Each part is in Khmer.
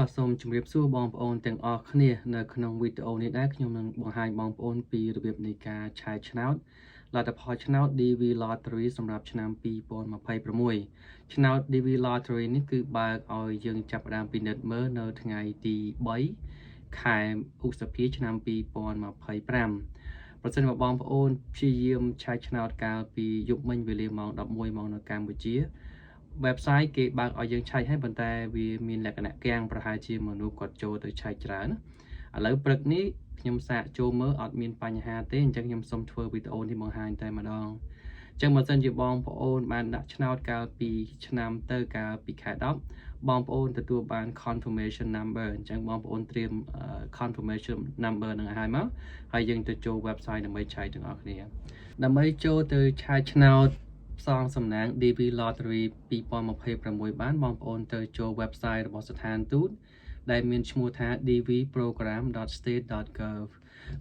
បាទសូមជម្រាបសួរបងប្អូនទាំងអស់គ្នានៅក្នុងវីដេអូនេះដែរខ្ញុំនឹងបង្ហាញបងប្អូនពីរបៀបនៃការឆែកឆ្នោតលទ្ធផលឆ្នោត DV Lottery សម្រាប់ឆ្នាំ2026ឆ្នោត DV Lottery នេះគឺបើកឲ្យយើងចាប់ផ្ដើមពិនិត្យមើលនៅថ្ងៃទី3ខែឧសភាឆ្នាំ2025ប្រសិនបើបងប្អូនព្យាយាមឆែកឆ្នោតកាលពីយប់មិញវេលាម៉ោង11ម៉ោងនៅកម្ពុជា website គេបើកឲ្យយើងឆែកឲ្យប៉ុន្តែវាមានលក្ខណៈគាំងប្រហែលជាមនុស្សគាត់ចូលទៅឆែកច្រើនឥឡូវព្រឹកនេះខ្ញុំសាកចូលមើលអត់មានបញ្ហាទេអញ្ចឹងខ្ញុំសូមធ្វើវីដេអូនេះបង្ហាញតែម្ដងអញ្ចឹងបើសិនជាបងប្អូនបានដាក់ឆ្នោតកាលពីឆ្នាំទៅកាលពីខែ10បងប្អូនទទួលបាន confirmation number អញ្ចឹងបងប្អូនត្រៀម confirmation number នឹងឲ្យមកហើយយើងទៅចូល website ដើម្បីឆែកទាំងអស់គ្នាដើម្បីចូលទៅឆែកឆ្នោតផ្សងសំណាង DV Lottery 2026បានបងប្អូនទៅចូល website របស់ស្ថានទូតដែលមានឈ្មោះថា dvprogram.state.gov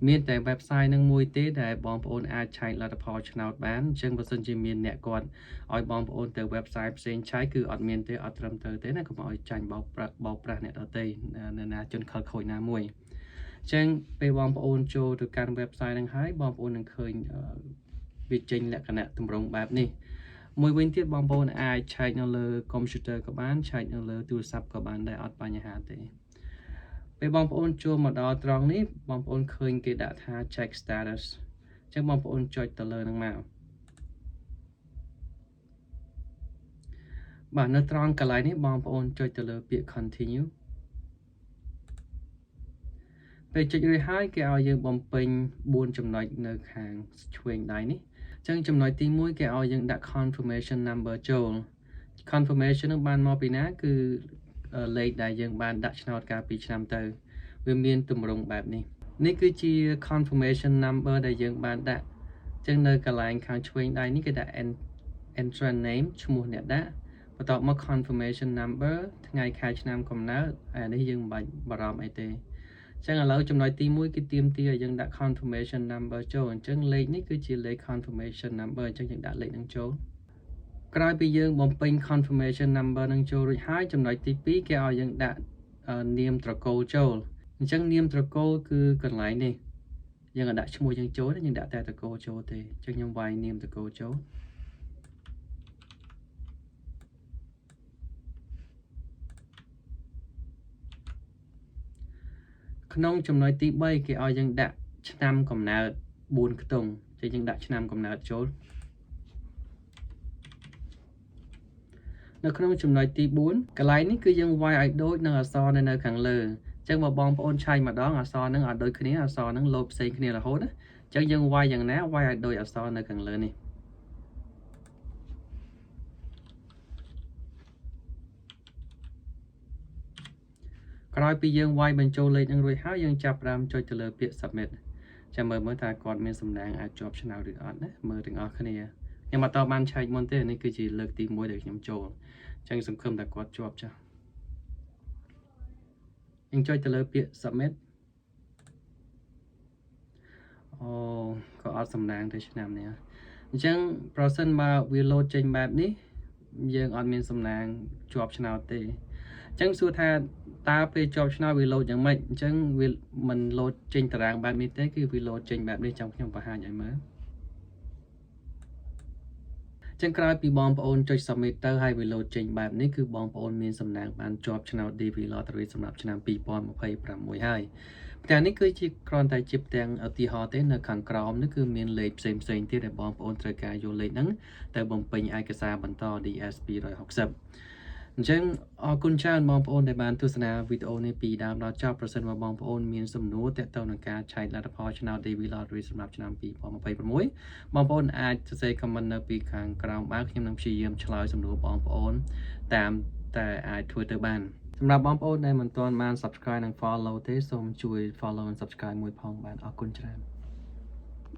មានតែ website នឹងមួយទេដែលបងប្អូនអាចឆែកលទ្ធផលឆ្នោតបានអញ្ចឹងបើសិនជាមានអ្នកគាត់ឲ្យបងប្អូនទៅ website ផ្សេងឆែកគឺអត់មានទេអត់ត្រឹមត្រូវទេណាកុំឲ្យចាញ់បោកប្រាស់អ្នកដទៃណាជនខិលខូចណាមួយអញ្ចឹងពេលបងប្អូនចូលទៅកាន់ website ហ្នឹងហើយបងប្អូននឹងឃើញវាចេញលក្ខណៈទម្រង់បែបនេះមួយវិញទៀតបងប្អូនអាចឆែកនៅលើ computer ក៏បានឆែកនៅលើទូរស័ព្ទក៏បានដែរអត់បញ្ហាទេពេលបងប្អូនចូលមកដល់ត្រង់នេះបងប្អូនឃើញគេដាក់ថា check status អញ្ចឹងបងប្អូនចុចទៅលើហ្នឹងមកបាទនៅត្រង់កន្លែងនេះបងប្អូនចុចទៅលើពាក្យ continue ពេលចុចរួចហើយគេឲ្យយើងបំពេញ4ចំណុចនៅខាងឆ្វេងដៃនេះអញ្ចឹងចំណុចទី1គេឲ្យយើងដាក់ confirmation number ចូល confirmation នឹងបានមកពីណាគឺលេខដែលយើងបានដាក់ឆ្នោតកាលពីឆ្នាំទៅវាមានទម្រង់បែបនេះនេះគឺជា confirmation number ដែលយើងបានដាក់អញ្ចឹងនៅកន្លែងខាងឆ្វេងដៃនេះគេដាក់ entrant name ឈ្មោះអ្នកដាក់បន្ទាប់មក confirmation number ថ្ងៃខែឆ្នាំកំណើតអានេះយើងមិនបាច់បារម្ភអីទេអញ្ចឹងឥឡូវចំណុចទី1គឺទាមទារឲ្យយើងដាក់ confirmation number ចូលអញ្ចឹងលេខនេះគឺជាលេខ confirmation number អញ្ចឹងយើងដាក់លេខនឹងចូលក្រោយពីយើងបំពេញ confirmation number នឹងចូលរួចហើយចំណុចទី2គេឲ្យយើងដាក់នាមត្រកូលចូលអញ្ចឹងនាមត្រកូលគឺកន្លែងនេះយើងដាក់ឈ្មោះយើងចូលទេយើងដាក់តែត្រកូលចូលទេអញ្ចឹងខ្ញុំវាយនាមត្រកូលចូលក្នុងចំណុចទី3គេឲ្យយើងដាក់ឆ្នាំកំណើត4ខ្ទង់អញ្ចឹងយើងដាក់ឆ្នាំកំណើតចូលនៅក្នុងចំណុចទី4កន្លែងនេះគឺយើងវាយឲ្យដូចនឹងអក្សរនៅខាងលើអញ្ចឹងបើបងប្អូនឆែកម្ដងអក្សរហ្នឹងឲ្យដូចគ្នាអក្សរហ្នឹងលោតផ្សេងគ្នារហូតណាអញ្ចឹងយើងវាយយ៉ាងណាវាយឲ្យដូចអក្សរនៅខាងលើនេះក្រោយពីយើងវាយបញ្ចូលលេខនឹងរួចហើយយើងចាប់ផ្ដើមចុចទៅលើពាក្យ submit ចាំមើលថាគាត់មានសំណាងអាចជាប់ឆ្នោតឬអត់ណាមើលទាំងអស់គ្នាខ្ញុំអត់តបានឆែកមុនទេនេះគឺជាលើកទី1ដែលខ្ញុំចូលអញ្ចឹងសង្ឃឹមថាគាត់ជាប់ចាស់យើងចុចទៅលើពាក្យ submit អូក៏អត់សំណាងទៅឆ្នាំនេះអញ្ចឹងប្រសិនបើវាលោតចេញបែបនេះយើងអត់មានសំណាងជាប់ឆ្នោតទេអញ្ចឹងសួរថាតើពេលជាប់ឆ្នោតវាលោតយ៉ាងម៉េចអញ្ចឹងវាមិនលោតចេញតារាងបែបនេះទេគឺវាលោតចេញបែបនេះចាំខ្ញុំបង្ហាញឲ្យមើលចឹងក្រោយពីបងប្អូនចុច submit ទៅហើយវាលោតចេញបែបនេះគឺបងប្អូនមានសំណាងបានជាប់ឆ្នោត DV Lottery សម្រាប់ឆ្នាំ2026ហើយផ្ទាំងនេះគឺជាគ្រាន់តែជាផ្ទាំងឧទាហរណ៍ទេនៅខាងក្រោមនេះគឺមានលេខផ្សេងទៀតដែលបងប្អូនត្រូវការយកលេខហ្នឹងទៅបំពេញឯកសារបន្ត DS 260អញ្ចឹងអរគុណច្រើនបងប្អូនដែលបានទស្សនាវីដេអូនេះពីដើមដល់ចប់ប្រសិនបើបងប្អូនមានសំណួរទាក់ទងនឹងការឆែកលទ្ធផលឆ្នោត DV Lottery សម្រាប់ឆ្នាំ2026បងប្អូនអាចសរសេរ comment នៅពីខាងក្រោមបានខ្ញុំនឹងព្យាយាមឆ្លើយសំណួរបងប្អូនតាមតែអាចធ្វើទៅបានសម្រាប់បងប្អូនដែលមិនទាន់បាន subscribe និង follow ទេសូមជួយ follow និង subscribe មួយផងបាទអរគុណច្រើន